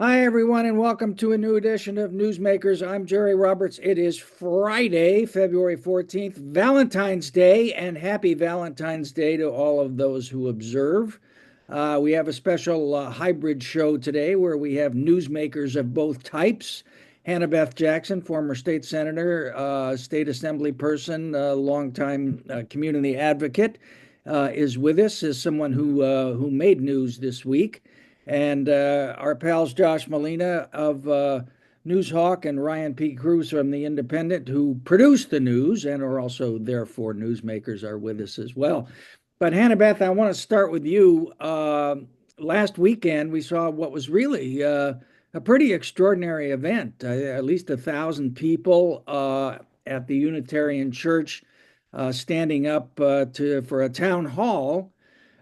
Hi, everyone, and welcome to a new edition of Newsmakers. I'm Jerry Roberts. It is Friday, February 14th, Valentine's Day, and happy Valentine's Day to all of those who observe. We have a special hybrid show today where we have newsmakers of both types. Hannah Beth Jackson, former state senator, state assembly person, longtime community advocate, is with us as someone who made news this week. And our pals Josh Molina of Newshawk and Ryan P. Cruz from The Independent, who produce the news and are also therefore newsmakers, are with us as well. But Hannah Beth, I want to start with you. Last weekend, we saw what was really a pretty extraordinary event. At least 1,000 people at the Unitarian Church standing up for a town hall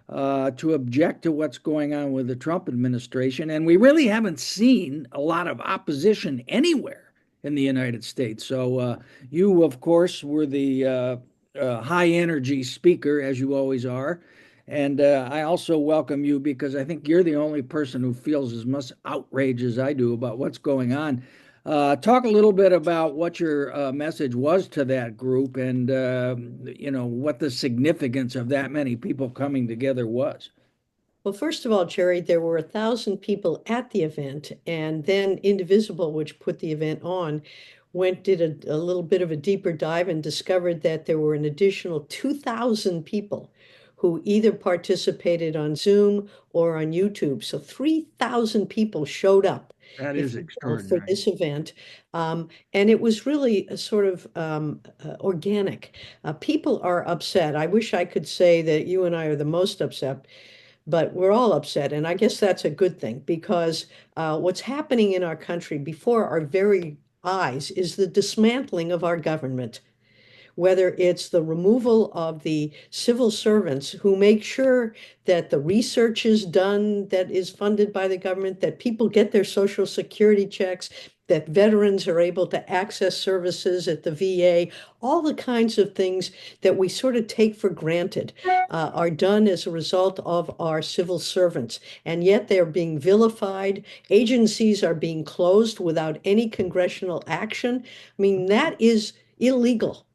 to object to what's going on with the Trump administration. And we really haven't seen a lot of opposition anywhere in the United States. So you, of course, were the high energy speaker, as you always are. And I also welcome you because I think you're the only person who feels as much outrage as I do about what's going on. Talk a little bit about what your message was to that group and, what the significance of that many people coming together was. Well, first of all, Jerry, there were 1,000 people at the event, and then Indivisible, which put the event on, did a little bit of a deeper dive and discovered that there were an additional 2,000 people who either participated on Zoom or on YouTube. So 3,000 people showed up, That if is you will, for extraordinary. this event. And it was really a sort of organic. People are upset. I wish I could say that you and I are the most upset, but we're all upset. And I guess that's a good thing because what's happening in our country before our very eyes is the dismantling of our government, whether it's the removal of the civil servants who make sure that the research is done that is funded by the government, that people get their Social Security checks, that veterans are able to access services at the VA, all the kinds of things that we sort of take for granted are done as a result of our civil servants. And yet they're being vilified. Agencies are being closed without any congressional action. I mean, that is illegal.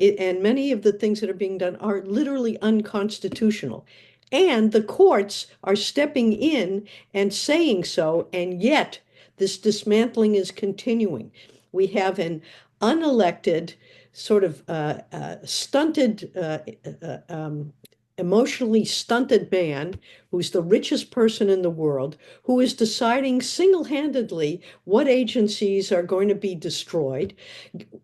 And many of the things that are being done are literally unconstitutional. And the courts are stepping in and saying so, and yet this dismantling is continuing. We have an unelected, sort of stunted, emotionally stunted man who's the richest person in the world, who is deciding single-handedly what agencies are going to be destroyed,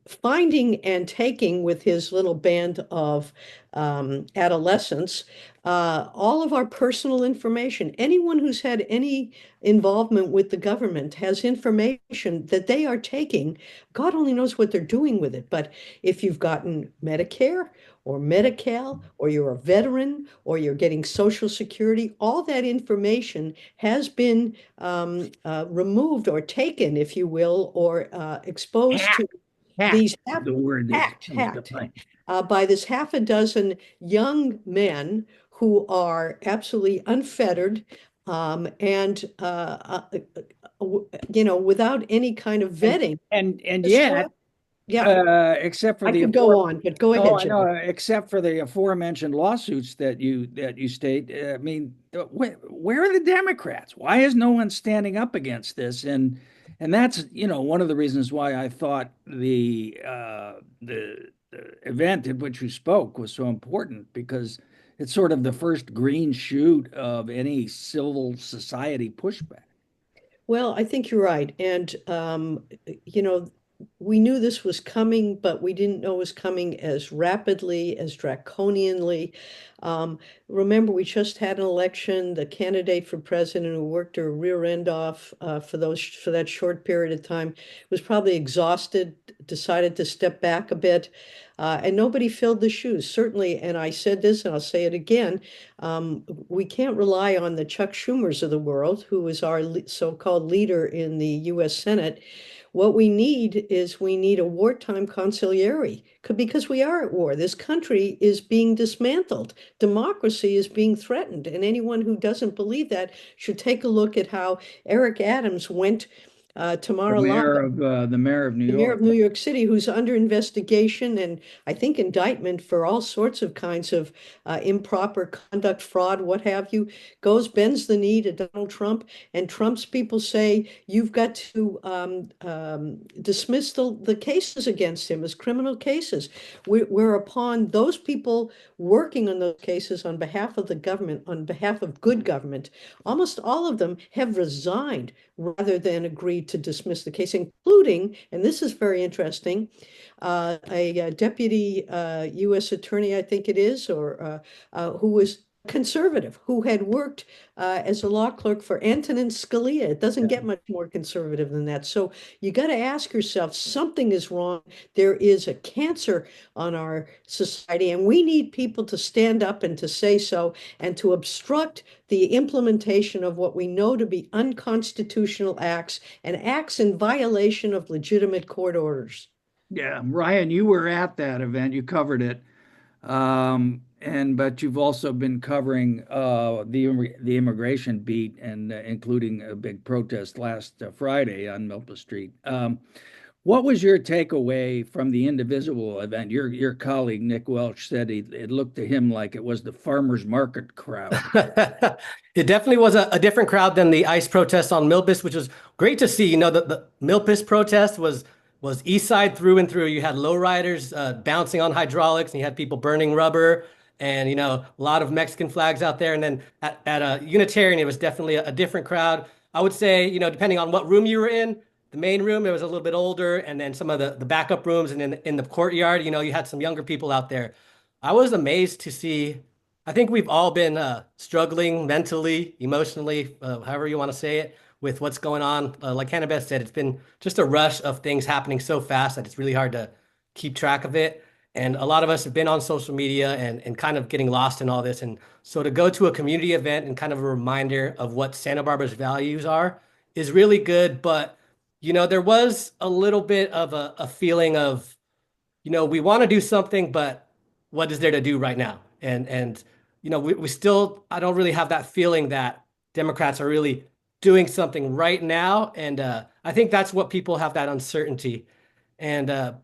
finding and taking with his little band of adolescents all of our personal information. Anyone who's had any involvement with the government has information that they are taking. God only knows what they're doing with it. But if you've gotten Medicare or Medi-Cal, or you're a veteran, or you're getting Social Security, all that information has been removed or taken, if you will, or exposed to Hack, hack these is the word that comes to hacked mind. by this half a dozen young men who are absolutely unfettered and without any kind of And vetting. and Destroy. yet, Yeah, except for I the could go on, but go oh, ahead, I know, Jerry. except for the aforementioned lawsuits that you state. I mean, where are the Democrats? Why is no one standing up against this? And that's one of the reasons why I thought the event in which you spoke was so important because it's sort of the first green shoot of any civil society pushback. Well, I think you're right. And, you know, we knew this was coming, but we didn't know it was coming as rapidly, as draconianly. Um, Remember, we just had an election. The candidate for president who worked her rear end off for that short period of time was probably exhausted, decided to step back a bit, and nobody filled the shoes. Certainly, and I said this, and I'll say it again, we can't rely on the Chuck Schumers of the world, who is our so-called leader in the U.S. Senate. What we need a wartime consigliere because we are at war. This country is being dismantled. Democracy democracy is being threatened. And anyone who doesn't believe that should take a look at how Eric Adams went to Mar-a-Lago, The mayor of New the mayor of York. New York City, who's under investigation and I think indictment for all sorts of kinds of improper conduct, fraud, what have you, bends the knee to Donald Trump. And Trump's people say you've got to dismiss the cases against him as criminal cases. Whereupon those people working on those cases on behalf of the government, on behalf of good government, almost all of them have resigned rather than agreed to dismiss the case, including, and this is very interesting, a deputy U.S. attorney, I think it is, or who was conservative, who had worked as a law clerk for Antonin Scalia. It doesn't get much more conservative than that. So you got to ask yourself, something is wrong. There is a cancer on our society, and we need people to stand up and to say so and to obstruct the implementation of what we know to be unconstitutional acts and acts in violation of legitimate court orders. Yeah, Ryan, you were at that event. You covered it. And but you've also been covering the immigration beat and including a big protest last Friday on Milpa Street. What was your takeaway from the Indivisible event? Your colleague Nick Welch said it looked to him like it was the farmers market crowd. It definitely was a different crowd than the ICE protest on Milpas, which was great to see. You know, the Milpas protest was East Side through and through. You had lowriders bouncing on hydraulics, and you had people burning rubber, and you know, a lot of Mexican flags out there. And then at a Unitarian, it was definitely a different crowd. I would say, you know, depending on what room you were in, the main room, it was a little bit older, and then some of the backup rooms, and then in the courtyard, you know, you had some younger people out there. I was amazed to see. I think we've all been struggling mentally, emotionally, however you want to say it, with what's going on. Like Hannah Beth said, it's been just a rush of things happening so fast that it's really hard to keep track of it. And a lot of us have been on social media and kind of getting lost in all this. And so to go to a community event and kind of a reminder of what Santa Barbara's values are is really good. But, you know, there was a little bit of a feeling of, you know, we want to do something, but what is there to do right now? And you know, we still, I don't really have that feeling that Democrats are really doing something right now. And I think that's what people have, that uncertainty. And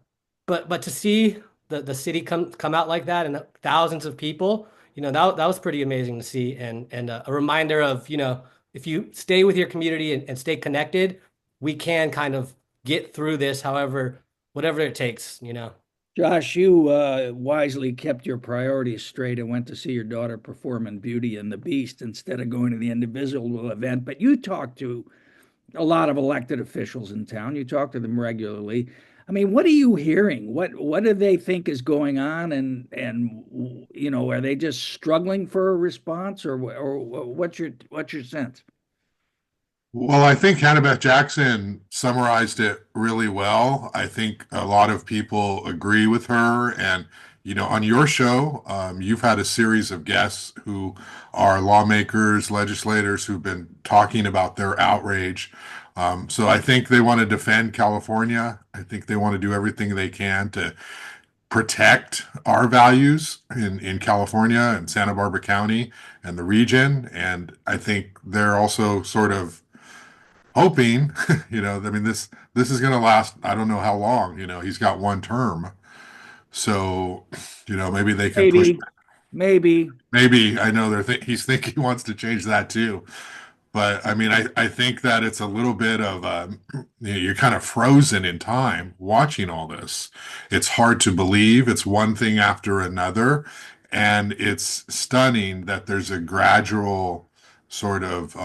but to see the city come out like that and thousands of people, you know, that was pretty amazing to see. And a reminder of, you know, if you stay with your community and stay connected, we can kind of get through this, however, whatever it takes, you know. Josh, you wisely kept your priorities straight and went to see your daughter perform in Beauty and the Beast instead of going to the Indivisible event. But you talked to a lot of elected officials in town. You talk to them regularly. I mean, what are you hearing? What do they think is going on? And you know, are they just struggling for a response, or what's your sense? Well, I think Hannah Beth Jackson summarized it really well. I think a lot of people agree with her. And, you know, on your show, you've had a series of guests who are lawmakers, legislators who've been talking about their outrage. So I think they want to defend California. I think they want to do everything they can to protect our values in California and Santa Barbara County and the region. And I think they're also sort of hoping, you know, I mean, this is going to last, I don't know how long, you know, he's got one term. So, you know, maybe they can push, Maybe. maybe I know he's thinking he wants to change that too. But I mean, I think that it's a little bit of you know, you're kind of frozen in time watching all this. It's hard to believe. It's one thing after another. And it's stunning that there's a gradual sort of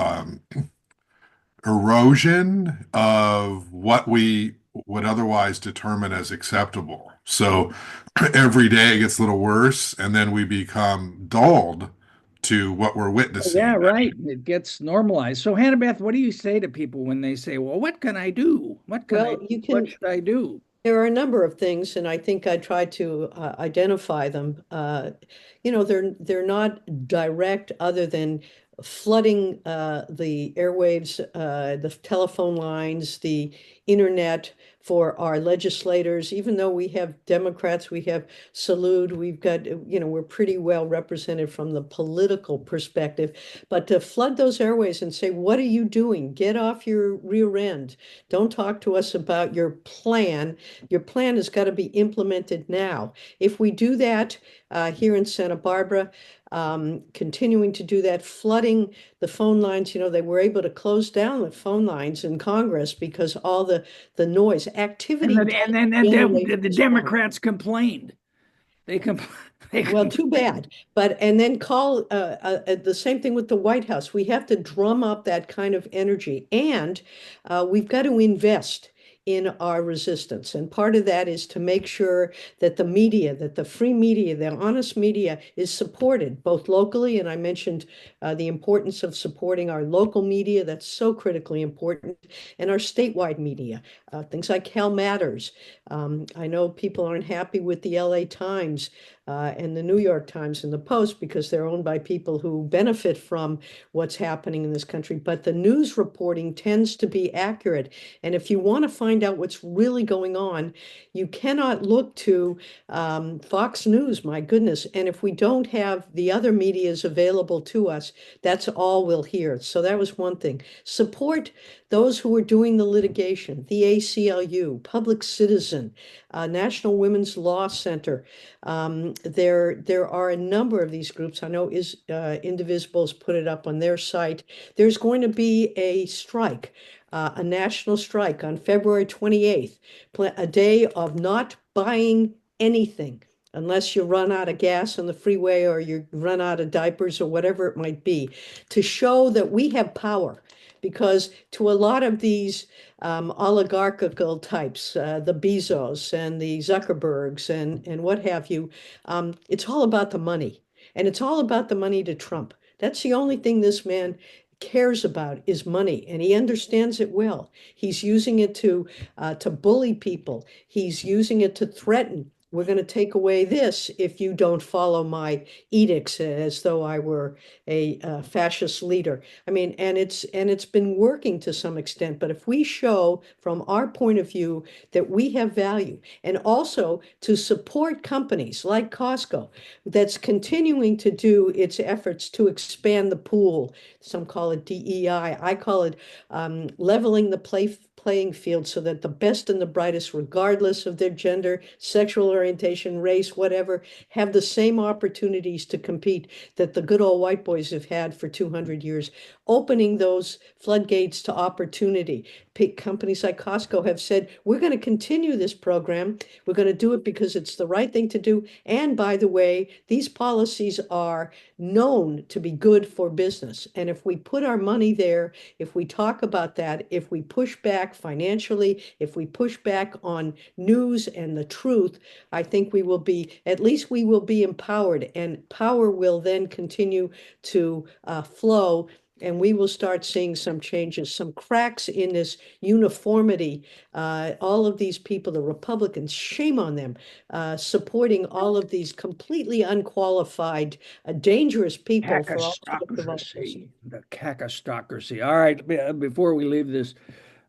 erosion of what we would otherwise determine as acceptable. So every day it gets a little worse, and then we become dulled to what we're Yeah, witnessing. right. It gets normalized. So, Hannah Beth, what do you say to people when they say, "Well, what can I do? What can I Well, do? you What can. should I do?" There are a number of things, and I think I tried to identify them. You know, they're not direct, other than flooding the airwaves, the telephone lines, the internet, for our legislators. Even though we have Democrats, we have Salud, we've got, we're pretty well represented from the political perspective. But to flood those airways and say, what are you doing? Get off your rear end. Don't talk to us about your plan. Your plan has got to be implemented now. If we do that here in Santa Barbara, continuing to do that, flooding the phone lines, they were able to close down the phone lines in Congress because all the noise activity And does then generate the response. Democrats complained. They compl they Well, too complained. bad. And then call the same thing with the White House. We have to drum up that kind of energy, and we've got to invest in our resistance. And part of that is to make sure that the media, that the free media, the honest media is supported both locally. And I mentioned the importance of supporting our local media. That's so critically important. And our statewide media, things like Hell Matters. I know people aren't happy with the LA Times and the New York Times and the Post because they're owned by people who benefit from what's happening in this country. But the news reporting tends to be accurate. And if you want to find out what's really going on, you cannot look to Fox News, my goodness. And if we don't have the other medias available to us, that's all we'll hear. So that was one thing. Support those who are doing the litigation, the ACLU, Public Citizen, National Women's Law Center. There are a number of these groups. I know Indivisible's put it up on their site. There's going to be a strike, a national strike on February 28th, a day of not buying anything unless you run out of gas on the freeway or you run out of diapers or whatever it might be, to show that we have power. Because to a lot of these oligarchical types, the Bezos and the Zuckerbergs and what have you, it's all about the money. And it's all about the money to Trump. That's the only thing this man cares about is money, and he understands it well. He's using it to bully people. He's using it to threaten. We're going to take away this if you don't follow my edicts, as though I were a fascist leader. I mean, and it's been working to some extent. But if we show from our point of view that we have value, and also to support companies like Costco, that's continuing to do its efforts to expand the pool. Some call it DEI. I call it leveling the playing field so that the best and the brightest, regardless of their gender, sexual orientation, race, whatever, have the same opportunities to compete that the good old white boys have had for 200 years, opening those floodgates to opportunity. Companies like Costco have said, we're going to continue this program. We're going to do it because it's the right thing to do. And by the way, these policies are known to be good for business. And if we put our money there, if we talk about that, if we push back financially, if we push back on news and the truth, I think we will be, at least we will be empowered, and power will then continue to flow. And we will start seeing some changes, some cracks in this uniformity. All of these people, the Republicans, shame on them, supporting all of these completely unqualified, dangerous people for all sorts of office. The cacostocracy. All right, before we leave this,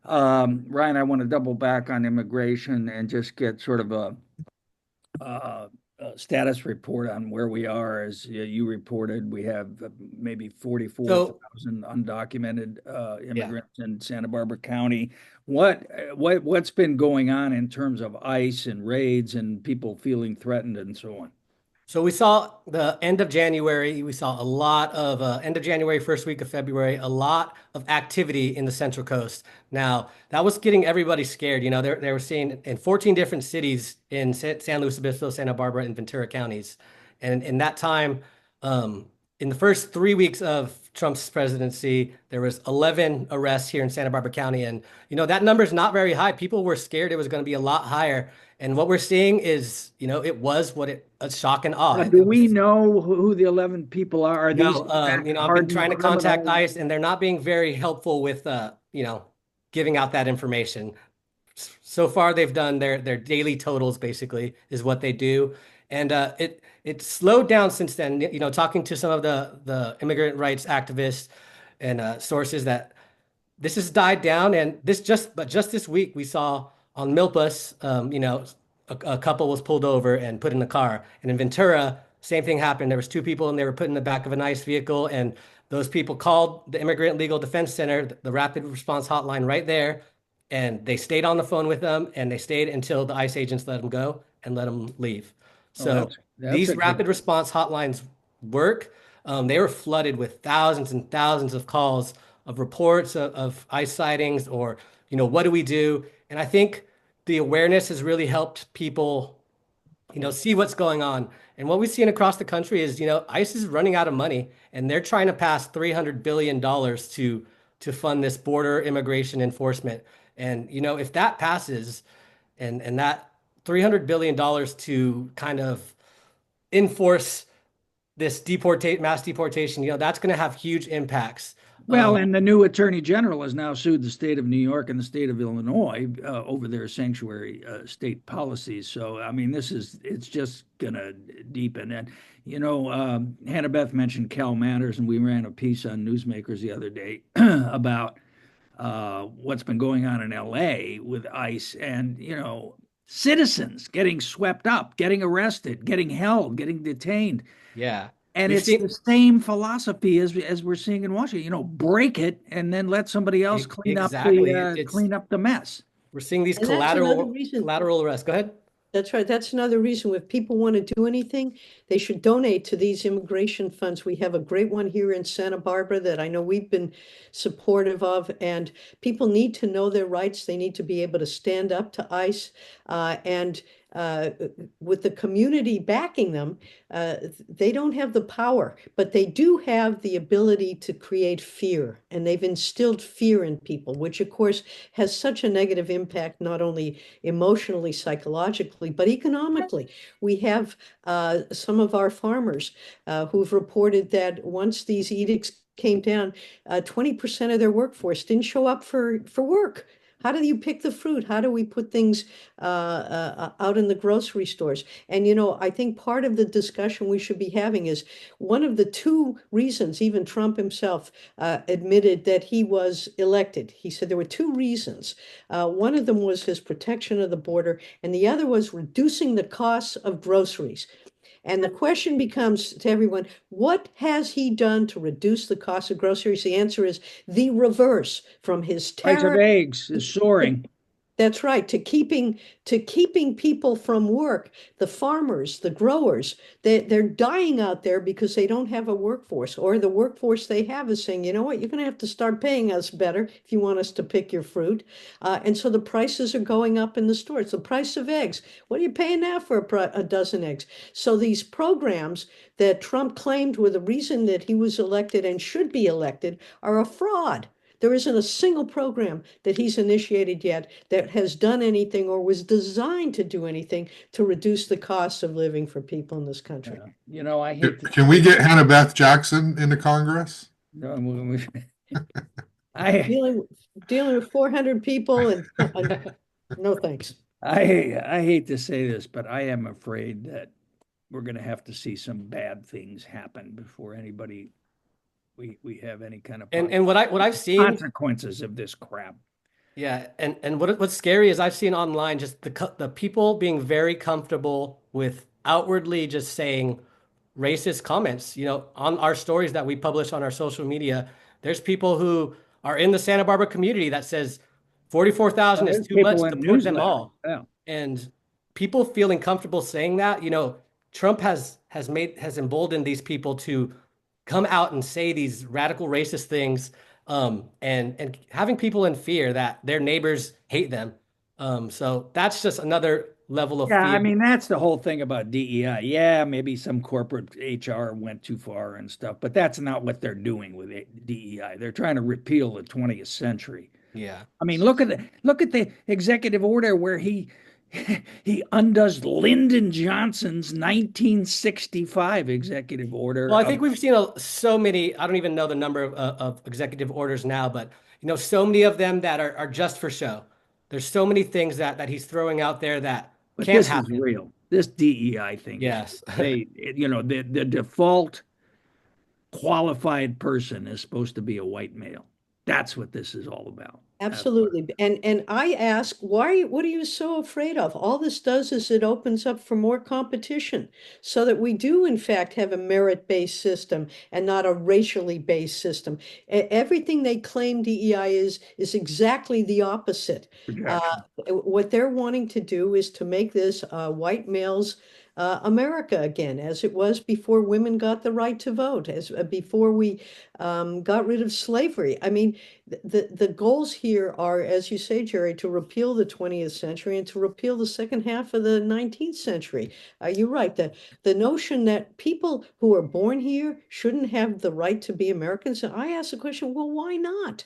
Ryan, I want to double back on immigration and just get sort of a status report on where we are. As you reported, we have maybe 44,000 undocumented immigrants in Santa Barbara County. What's been going on in terms of ICE and raids and people feeling threatened and so on? So we saw the end of January. We saw a lot of end of January, first week of February, a lot of activity in the Central Coast. Now, that was getting everybody scared. You know, they were seeing in 14 different cities in San Luis Obispo, Santa Barbara, and Ventura counties. And in that time, in the first 3 weeks of Trump's presidency, there was 11 arrests here in Santa Barbara County. And, you know, that number is not very high. People were scared it was going to be a lot higher. And what we're seeing is, you know, it was a shock and awe. Do we know who the 11 people are? Are these you know, I've been trying to contact ICE, and they're not being very helpful with, you know, giving out that information. So far, they've done their daily totals, basically, is what they do. And it slowed down since then. You know, talking to some of the immigrant rights activists and sources, that this has died down. And just this week, we saw on Milpas, a couple was pulled over and put in the car. And in Ventura, same thing happened. There was two people and they were put in the back of an ICE vehicle, and those people called the Immigrant Legal Defense Center, the rapid response hotline right there, and they stayed on the phone with them, and they stayed until the ICE agents let them go and let them leave. Oh, So that's these a good. rapid response hotlines work. They were flooded with thousands and thousands of calls of reports of ICE sightings, or, what do we do? And I think the awareness has really helped people, see what's going on. And what we've seen across the country is, ICE is running out of money, and they're trying to pass $300 billion to fund this border immigration enforcement. And, if that passes, and that $300 billion to kind of enforce this mass deportation, that's going to have huge impacts. Well, and the new attorney general has now sued the state of New York and the state of Illinois over their sanctuary state policies. So, I mean, it's just going to deepen. And, Hannah Beth mentioned Cal Matters, and we ran a piece on Newsmakers the other day about what's been going on in LA with ICE and, citizens getting swept up, getting arrested, getting held, getting detained. Yeah. And We've it's seen the same philosophy as we're seeing in Washington. Break it and then let somebody else clean up exactly. clean up the mess. We're seeing these And that's another reason. collateral arrests. Go ahead. That's right. That's another reason if people want to do anything, they should donate to these immigration funds. We have a great one here in Santa Barbara that I know we've been supportive of, and people need to know their rights. They need to be able to stand up to ICE, and with the community backing them, they don't have the power, but they do have the ability to create fear, and they've instilled fear in people, which of course has such a negative impact, not only emotionally, psychologically, but economically. We have some of our farmers who've reported that once these edicts came down, 20% of their workforce didn't show up for work. How do you pick the fruit? How do we put things out in the grocery stores? And, I think part of the discussion we should be having is one of the two reasons, even Trump himself admitted that he was elected. He said there were two reasons. One of them was his protection of the border, and the other was reducing the costs of groceries. And the question becomes to everyone, what has he done to reduce the cost of groceries? The answer is the reverse, from his Price of tariff. eggs is soaring. That's right. To keeping people from work, the farmers, the growers, they're dying out there because they don't have a workforce, or the workforce they have is saying, you know what, you're going to have to start paying us better if you want us to pick your fruit. And so the prices are going up in the stores. The price of eggs, what are you paying now for a dozen eggs? So these programs that Trump claimed were the reason that he was elected and should be elected are a fraud. There isn't a single program that he's initiated yet that has done anything or was designed to do anything to reduce the cost of living for people in this country. I hate to, Can we get Hannah Beth Jackson into Congress? I Dealing with 400 people and no thanks. I hate to say this, but I am afraid that we're going to have to see some bad things happen before we have any kind of And what I've seen, consequences of this crap. yeah, and what's scary is I've seen online just the people being very comfortable with outwardly just saying racist comments. On our stories that we publish on our social media, there's people who are in the Santa Barbara community that says 44,000 is There's too much people to in put them newsletters. all. Yeah. And people feeling comfortable saying that, Trump has emboldened these people to come out and say these radical racist things, and having people in fear that their neighbors hate them. So that's just another level of Yeah, fear. I mean, that's the whole thing about DEI. Yeah, maybe some corporate HR went too far and stuff, but that's not what they're doing with DEI. They're trying to repeal the 20th century. Yeah. I mean, look at the executive order where he he undoes Lyndon Johnson's 1965 executive order. Well, I think we've seen so many, I don't even know the number of executive orders now, but so many of them that are just for show. There's so many things that he's throwing out there that But can't this happen. is real. This DEI thing. Yes. The default qualified person is supposed to be a white male. That's what this is all about. Absolutely. And I ask, what are you so afraid of? All this does is it opens up for more competition so that we do, in fact, have a merit-based system and not a racially based system. Everything they claim DEI is exactly the opposite. Projection. What they're wanting to do is to make this white males America again, as it was before women got the right to vote, as before we got rid of slavery. I mean, the goals here are, as you say, Jerry, to repeal the 20th century and to repeal the second half of the 19th century. You're right. The notion that people who are born here shouldn't have the right to be Americans. And I ask the question, well, why not?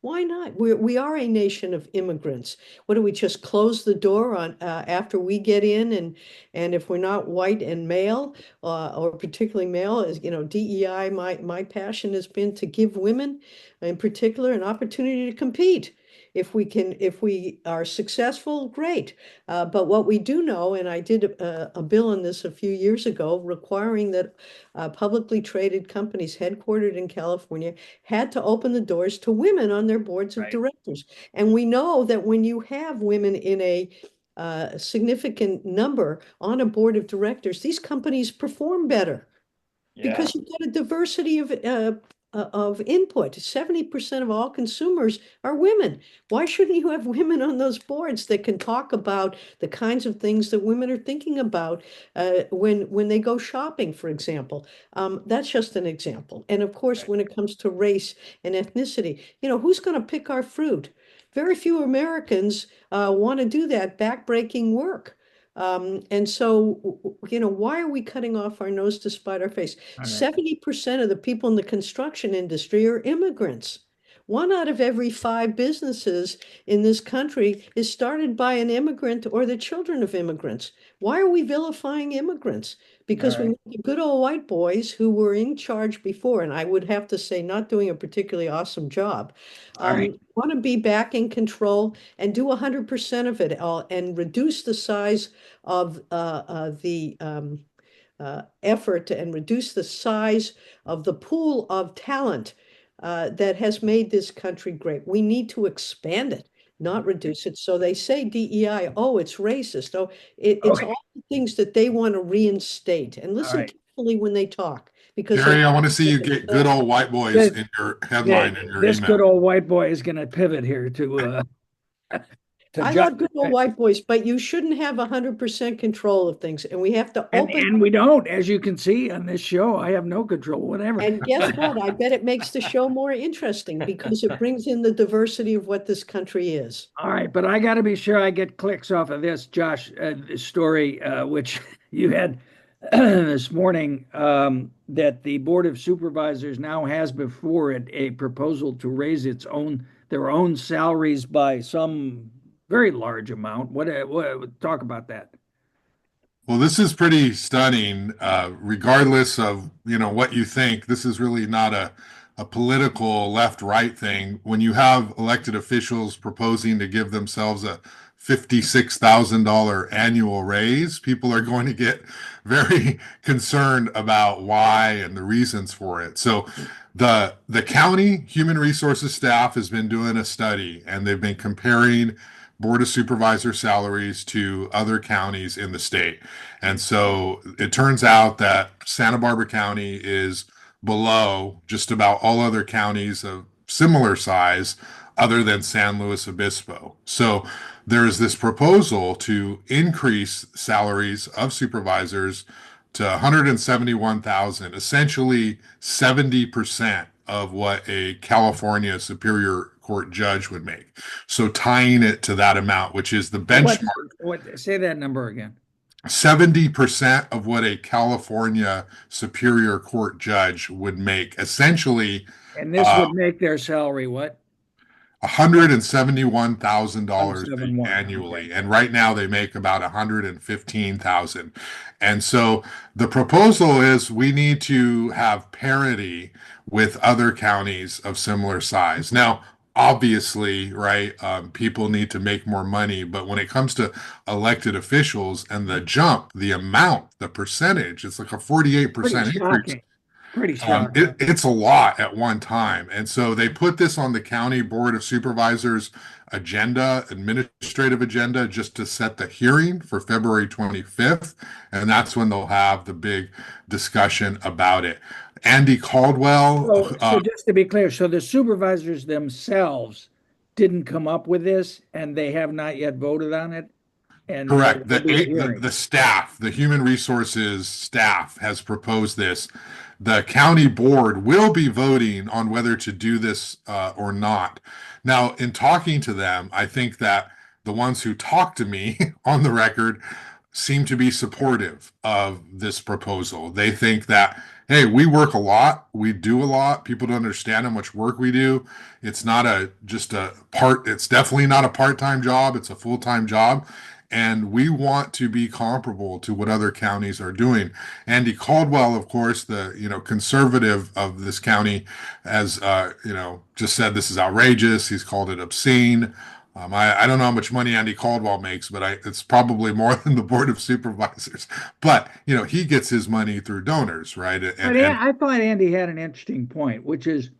Why not? We are a nation of immigrants. What do we just close the door on after we get in, and if we're not white and male, or particularly male, as you know, DEI, my passion has been to give women in particular an opportunity to compete. If we are successful, great. But what we do know, and I did a bill on this a few years ago, requiring that publicly traded companies headquartered in California had to open the doors to women on their boards of Right. directors. And we know that when you have women in a significant number on a board of directors, these companies perform better Yeah. because you've got a diversity of input. 70% of all consumers are women. Why shouldn't you have women on those boards that can talk about the kinds of things that women are thinking about when they go shopping, for example? That's just an example. And of course, Right. when it comes to race and ethnicity, you know, who's going to pick our fruit? Very few Americans want to do that backbreaking work. And so, you know, why are we cutting off our nose to spite our face? All right. 70% of the people in the construction industry are immigrants. One out of every five businesses in this country is started by an immigrant or the children of immigrants. Why are we vilifying immigrants? All Because we right. want the good old white boys who were in charge before, and I would have to say not doing a particularly awesome job, All right. want to be back in control and do 100% of it all and reduce the size of the effort and reduce the size of the pool of talent that has made this country great. We need to expand it, not reduce it. So they say DEI, oh, it's racist. Oh, it's Okay. all the things that they want to reinstate. And All listen right. carefully when they talk, because they Jerry, I want to see you get good old white boys This, in your headline in your this good email. old white boy is going to pivot here to I Josh. love good old white boys, but you shouldn't have 100% control of things. And we have to And open. we don't, as you can see on this show, I have no control, whatever. And guess what? I bet it makes the show more interesting because it brings in the diversity of what this country is. All right, but I got to be sure I get clicks off of this, Josh, this story, which you had this morning, that the Board of Supervisors now has before it a proposal to raise their own salaries by some very large amount. What talk about that? Well, this is pretty stunning. Regardless of, what you think, this is really not a political left-right thing. When you have elected officials proposing to give themselves a $56,000 annual raise, people are going to get very concerned about why and the reasons for it. So the county human resources staff has been doing a study, and they've been comparing Board of Supervisor salaries to other counties in the state. And so it turns out that Santa Barbara County is below just about all other counties of similar size other than San Luis Obispo. So there is this proposal to increase salaries of supervisors to 171,000, essentially 70% of what a California Superior Court judge would make. So tying it to that amount, which is the benchmark, Say that number again. 70% of what a California Superior Court judge would make, essentially And this would make their salary what? $171,000 171. annually. Okay. And right now they make about 115,000. And so the proposal is we need to have parity with other counties of similar size. Now, obviously, right, people need to make more money, but when it comes to elected officials and the jump, the amount, the percentage, it's like a 48% Pretty increase. shocking. Pretty strong. It's a lot at one time. And so they put this on the county board of supervisors agenda, administrative agenda, just to set the hearing for February 25th. And that's when they'll have the big discussion about it. Andy Caldwell, So just to be clear, so the supervisors themselves didn't come up with this and they have not yet voted on it? And there correct. will be a The hearing. staff, the human resources staff has proposed this. The county board will be voting on whether to do this or not. Now, in talking to them, I think that the ones who talked to me on the record seem to be supportive of this proposal. They think that, hey, we work a lot, we do a lot. People don't understand how much work we do. It's not just a part, it's definitely not a part-time job, it's a full-time job. And we want to be comparable to what other counties are doing. Andy Caldwell, of course, the conservative of this county, has just said this is outrageous. He's called it obscene. I don't know how much money Andy Caldwell makes, but it's probably more than the Board of Supervisors. But he gets his money through donors, right? But I thought Andy had an interesting point, which is,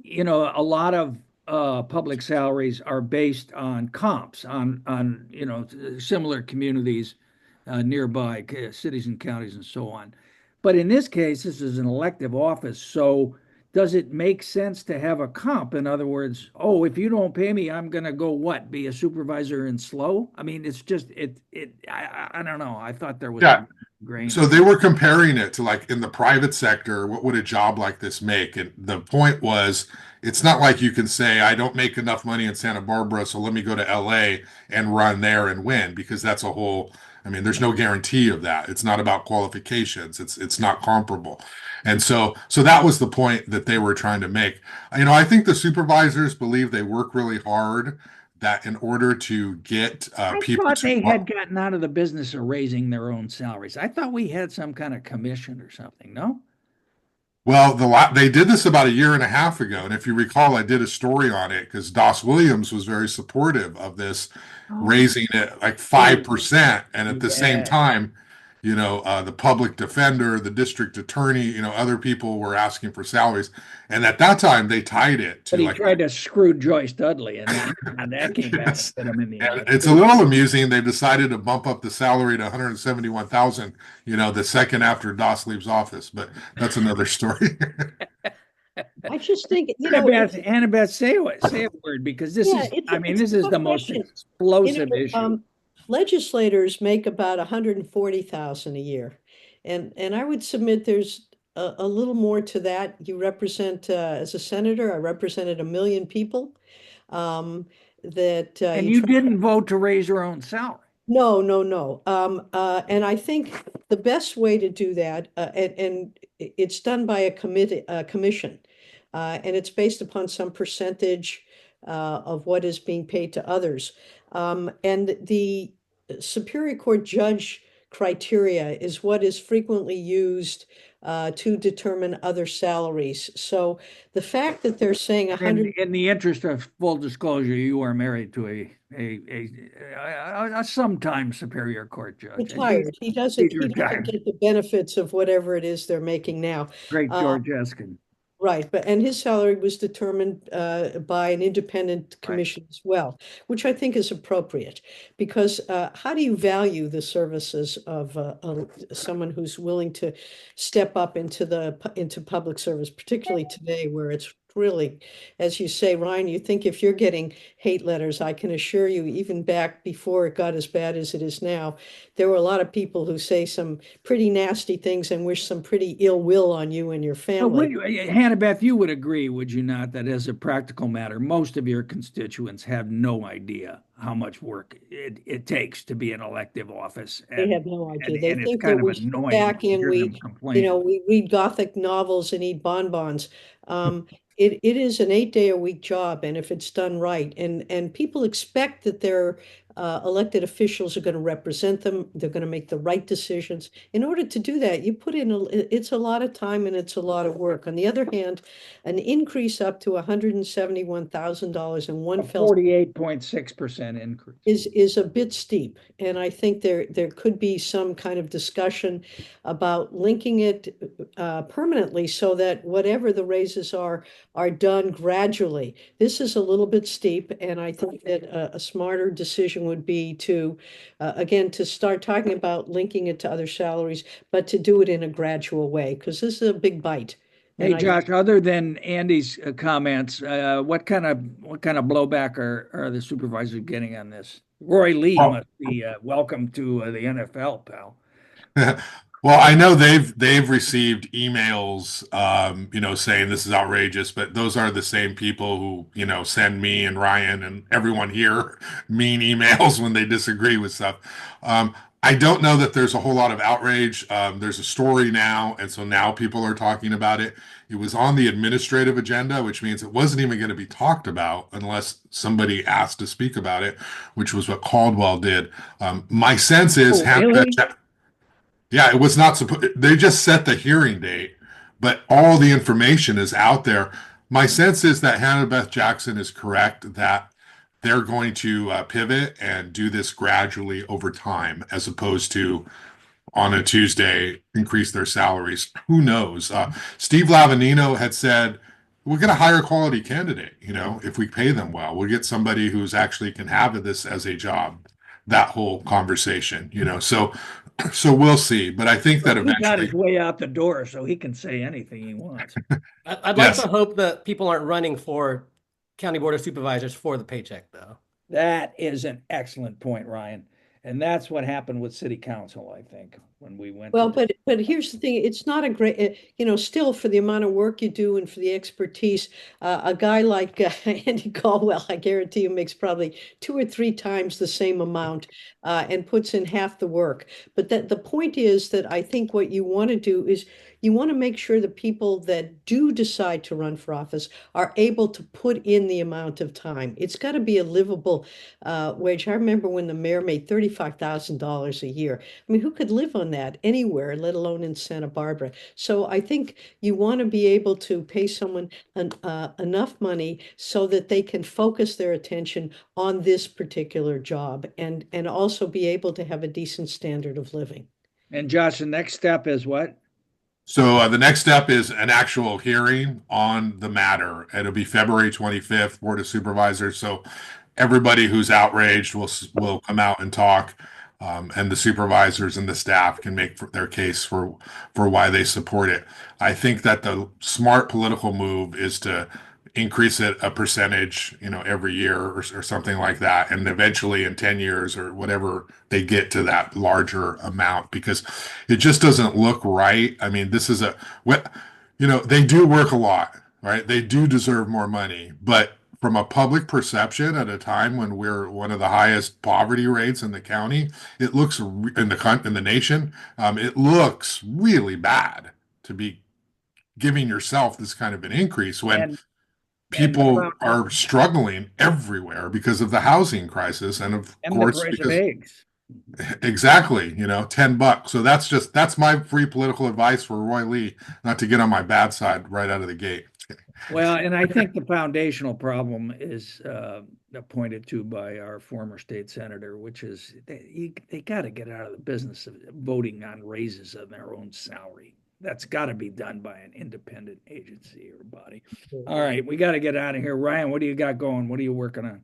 a lot of public salaries are based on comps on similar communities nearby cities and counties and so on. But in this case, this is an elective office, so does it make sense to have a comp? In other words, oh, if you don't pay me, I'm going to go what? Be a supervisor in slow? I mean, it's just I don't know. I thought there was Yeah. a grain. So they were comparing it to, like, in the private sector, what would a job like this make? And the point was, it's not like you can say, I don't make enough money in Santa Barbara, so let me go to LA and run there and win, because that's a whole, I mean, there's no guarantee of that. It's not about qualifications. It's not comparable. And so that was the point that they were trying to make. I think the supervisors believe they work really hard, that in order to get I people thought to they had gotten out of the business of raising their own salaries. I thought we had some kind of commission or something, no? Well, they did this about a year and a half ago, and if you recall, I did a story on it because Doss Williams was very supportive of this, Oh, raising it like 5%, and at the same yeah. time, the public defender, the district attorney, other people were asking for salaries, and at that time they tied it But to he like tried to screw Joyce Dudley, and that came back yes. and bit him in the And eye. it's a little amusing. They've decided to bump up the salary to 171,000, the second after Doss leaves office, but that's another story. I just think, Annabeth, say a word, because this yeah, is, it's I a, mean, it's a this is tough the most question. explosive issue. Legislators make about 140,000 a year, and I would submit there's a little more to that. You represent, as a senator, I represented 1 million people. That And you you try. didn't vote to raise your own salary. No, no, no. And I think the best way to do that, and it's done by a commission, and it's based upon some percentage of what is being paid to others. And the Superior Court judge criteria is what is frequently used to determine other salaries. So the fact that they're saying In the interest of full disclosure, you are married to a sometime Superior Court judge. And retired, he doesn't he's he doesn't retired. get the benefits of whatever it is they're making now. Great Uh, George Eskin. Right, and his salary was determined by an independent Right. commission as well, which I think is appropriate, because how do you value the services of someone who's willing to step up into public service, particularly today, where it's really, as you say, Ryan, you think if you're getting hate letters, I can assure you, even back before it got as bad as it is now, there were a lot of people who say some pretty nasty things and wish some pretty ill will on you and your family. Hannah Beth, you would agree, would you not, that as a practical matter, most of your constituents have no idea how much work it takes to be an elective office, They and have no idea. They it's think kind that of we sit annoying back to and hear them we, complain. we read Gothic novels and eat bonbons. It is an 8 day a week job, and if it's done right, and people expect that their elected officials are going to represent them. They're going to make the right decisions. In order to do that, you put in it's a lot of time and it's a lot of work. On the other hand, an increase up to $171,000 in one A fell swoop 48.6% increase. is a bit steep, and I think there could be some kind of discussion about linking it permanently so that whatever the raises are done gradually. This is a little bit steep, and I think that a smarter decision would be to again to start talking about linking it to other salaries, but to do it in a gradual way because this is a big bite. Hey, And I Josh, other than Andy's comments, what kind of blowback are the supervisors getting on this? Roy Lee Well, must be welcome to the NFL, pal. well, I know they've received emails, saying this is outrageous, but those are the same people who, send me and Ryan and everyone here mean emails when they disagree with stuff. I don't know that there's a whole lot of outrage. There's a story now, and so now people are talking about it. It was on the administrative agenda, which means it wasn't even going to be talked about unless somebody asked to speak about it, which was what Caldwell did. My sense is Oh, really? yeah, it was not supposed, they just set the hearing date, but all the information is out there. My sense is that Hannah Beth Jackson is correct that they're going to pivot and do this gradually over time, as opposed to on a Tuesday increase their salaries. Who knows? Steve Lavanino had said, we're going to hire a quality candidate, if we pay them well. We'll get somebody who's actually can have this as a job, that whole conversation, so we'll see. But I think that He got his eventually, way out the door, so he can say anything he wants. I'd like yes. to hope that people aren't running for county board of supervisors for the paycheck, though. That is an excellent point, Ryan. And that's what happened with city council, I think, when we went Well, to. but here's the thing, it's not a great, still for the amount of work you do and for the expertise, a guy like Andy Caldwell, I guarantee you makes probably 2 or 3 times the same amount and puts in half the work. But that the point is that I think what you want to do is you want to make sure the people that do decide to run for office are able to put in the amount of time. It's got to be a livable wage. I remember when the mayor made $35,000 a year. I mean, who could live on that anywhere, let alone in Santa Barbara? So I think you want to be able to pay someone enough money so that they can focus their attention on this particular job and also be able to have a decent standard of living. And Josh, the next step is what? So the next step is an actual hearing on the matter. It'll be February 25th, Board of Supervisors. So everybody who's outraged will come out and talk, and the supervisors and the staff can make their case for why they support it. I think that the smart political move is to increase it a percentage, every year or something like that, and eventually in 10 years or whatever they get to that larger amount, because it just doesn't look right. I mean, this is they do work a lot, right? They do deserve more money, but from a public perception at a time when we're one of the highest poverty rates in the county, it looks in the nation, it looks really bad to be giving yourself this kind of an increase when And the people are struggling everywhere because of the housing crisis, and of and the course price of because eggs. exactly, $10. So that's my free political advice for Roy Lee, not to get on my bad side right out of the gate. Well, and I think the foundational problem is pointed to by our former state senator, which is they got to get out of the business of voting on raises of their own salary. That's got to be done by an independent agency or body. All right, we got to get out of here. Ryan, what do you got going? What are you working on?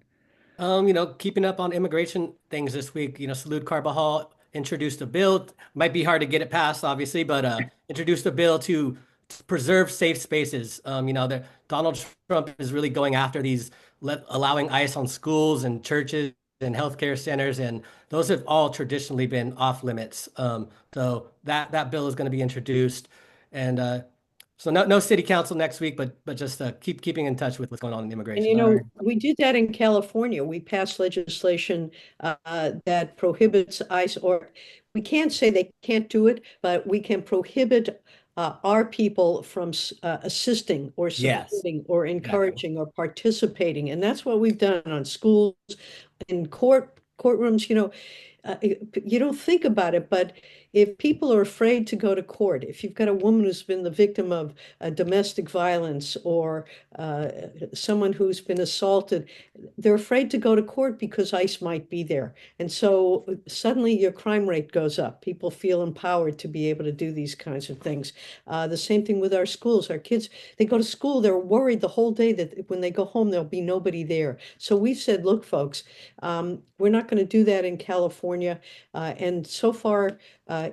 Keeping up on immigration things this week. Salud Carbajal introduced a bill. Might be hard to get it passed, obviously, but introduced a bill to preserve safe spaces. Donald Trump is really going after these, allowing ICE on schools and churches and healthcare centers, and those have all traditionally been off limits. So that bill is going to be introduced, and so no city council next week, but just keeping in touch with what's going on in immigration. And we did that in California. We passed legislation that prohibits ICE, or we can't say they can't do it, but we can prohibit our people from assisting or Yes, supporting or encouraging or participating. And that's what we've done on schools, in court courtrooms, you don't think about it, but if people are afraid to go to court, if you've got a woman who's been the victim of domestic violence or someone who's been assaulted, they're afraid to go to court because ICE might be there. And so suddenly your crime rate goes up. People feel empowered to be able to do these kinds of things. The same thing with our schools. Our kids, they go to school, they're worried the whole day that when they go home, there'll be nobody there. So we've said, look, folks, we're not going to do that in California. And so far,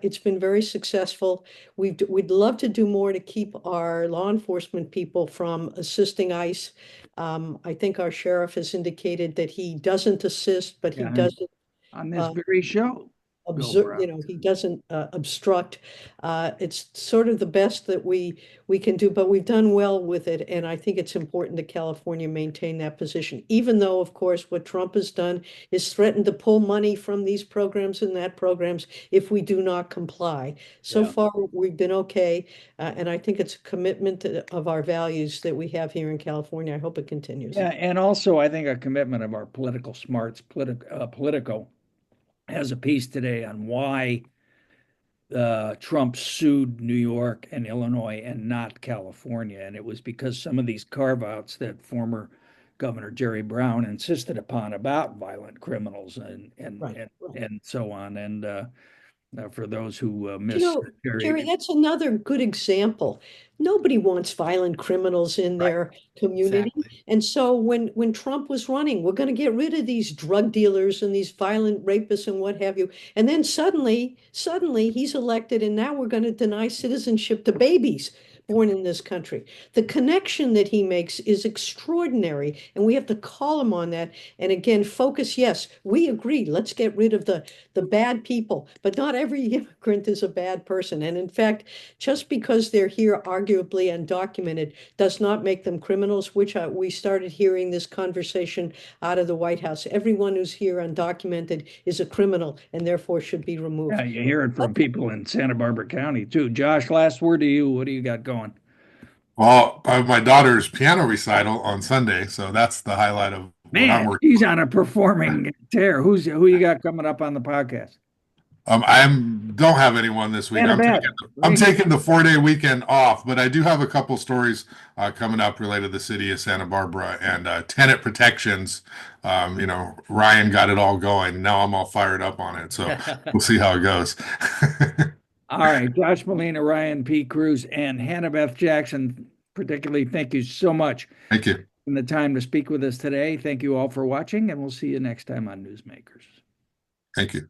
it's been very successful. We'd love to do more to keep our law enforcement people from assisting ICE. I think our sheriff has indicated that he doesn't assist, but he Yeah, doesn't on this very show. observe, he doesn't obstruct. It's sort of the best that we can do, but we've done well with it, and I think it's important that California maintain that position, even though, of course, what Trump has done is threatened to pull money from these programs and that programs if we do not comply. So Yeah. far, we've been okay, and I think it's a commitment of our values that we have here in California. I hope it continues. Yeah, and also I think a commitment of our political smarts, Politico has a piece today on why Trump sued New York and Illinois and not California. And it was because some of these carve-outs that former Governor Jerry Brown insisted upon about violent criminals and so on. And for those who missed Jerry, that's another good example. Nobody wants violent criminals in Right. their community. Exactly. And so when Trump was running, we're going to get rid of these drug dealers and these violent rapists and what have you. And then suddenly he's elected, and now we're going to deny citizenship to babies born in this country. The connection that he makes is extraordinary, and we have to call him on that. And again, focus, yes, we agree. Let's get rid of the bad people, but not every immigrant is a bad person. And in fact, just because they're here arguably undocumented does not make them criminals, which we started hearing this conversation out of the White House. Everyone who's here undocumented is a criminal and therefore should be removed. Yeah, you hear it from people in Santa Barbara County too. Josh, last word to you. What do you got going? Well, I have my daughter's piano recital on Sunday, so that's the highlight of what I'm Man, working she's on a performing tear. Who you got coming up on the podcast? I don't have anyone this week. Hannah Beth. I'm taking the 4-day weekend off, but I do have a couple stories coming up related to the city of Santa Barbara and tenant protections. Ryan got it all going. Now I'm all fired up on it, so we'll see how it goes. All right, Josh Molina, Ryan P. Cruz, and Hannah Beth Jackson, particularly, thank you so much. Thank you. And the time to speak with us today. Thank you all for watching, and we'll see you next time on Newsmakers. Thank you.